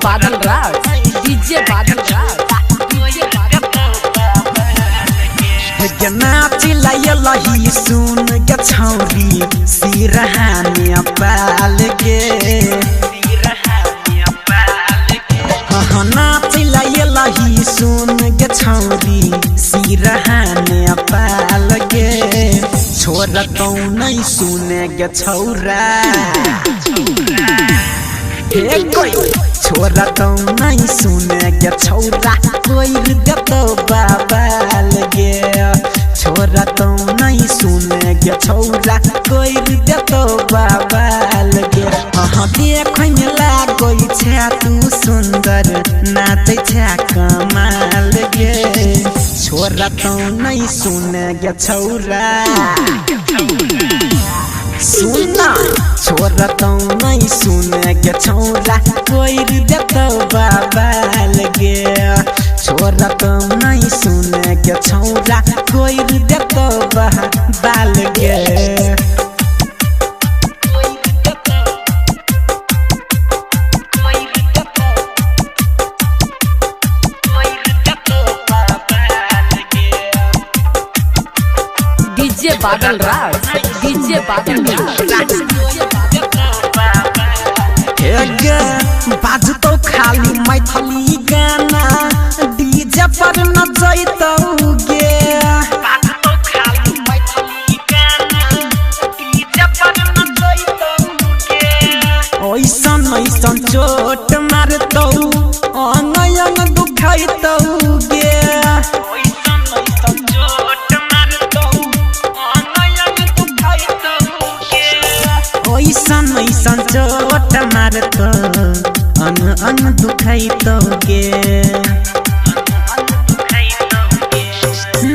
बादल राज, DJ बादल राज, DJ बादल नाचिला लही सुन गे छौरी सिरहानी पाल गे नाचिला लही सुन गे छौरी सिरहानी पाल गे छोरा तौ नहीं सुने गे छौरा छोरा तौ नहीं सुने गे छौरा कोई देतो बाबाल गे छोरा तौ नहीं सुने गे छौरा कोई देतो बाबाल गे देख में लागै छै तू सुंदर नाचै छै कमाल गे छोरा तौ नहीं सुने गे छौरा सुना छोरा तौ नहीं सुने गे छौरा कोई देतो बाबाल गे छोरा तौ नहीं सुने गे छौरा कोई देतो बाबाल गे डीजे बादल राज, डीजे बादल राज, बाजू तो खाली मैथिली गाना डीजे पर नचैतौ गे ऐसन ऐसन चोट मारतौ अंग अंग दुखैतौ गे ऐसन ऐसन चोट मारतौ अंग अंग दुखैतौ गे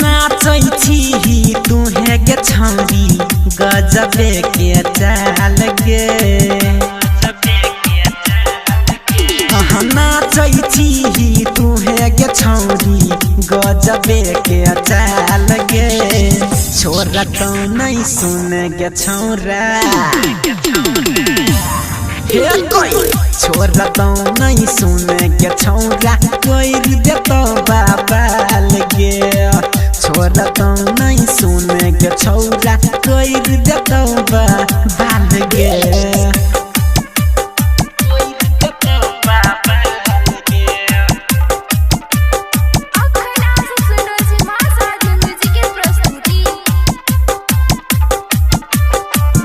नाचै छी तुहे गे छौरी गजबे के चाल गे नाचै छी तुहे गे छौरी गजबे के चाल गे छोरा तौ नहीं सुने गे छौरा छोरा तौ नहीं सुने गे छौरा कोई देतो बाबाल गे छोरा तौ नहीं सुने गे छौरा कोई देतो बाबाल गे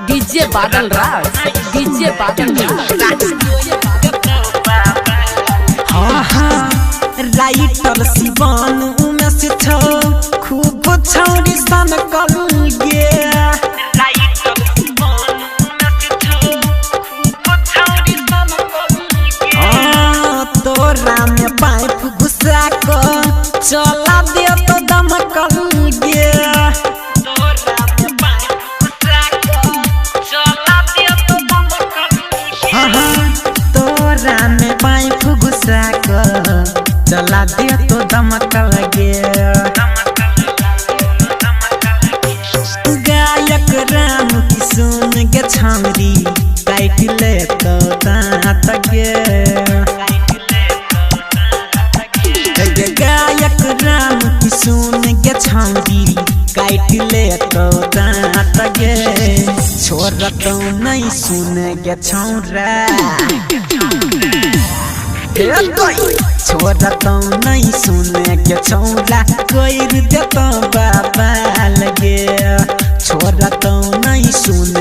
डीजे बादल राज, डीजे बादल राज, राइटर शिवन उमेश छौ खूब छौरी सन कल गे तोरा में पाइप घुसा क चला दे तो दमकल गे तोरा में पाइप घुसा क चला दे तो दमकल गे गायक राम किशोर गे छौरी काट ले तो दांत गे गायक राम किशोर गे छौरी काट ले तो दांत गे छोरा तौ नहीं सुने गे छौरा छोरा तौ नहीं सुने गे छौरा कोई देतो बाबाल गे छोरा तौ नहीं सुने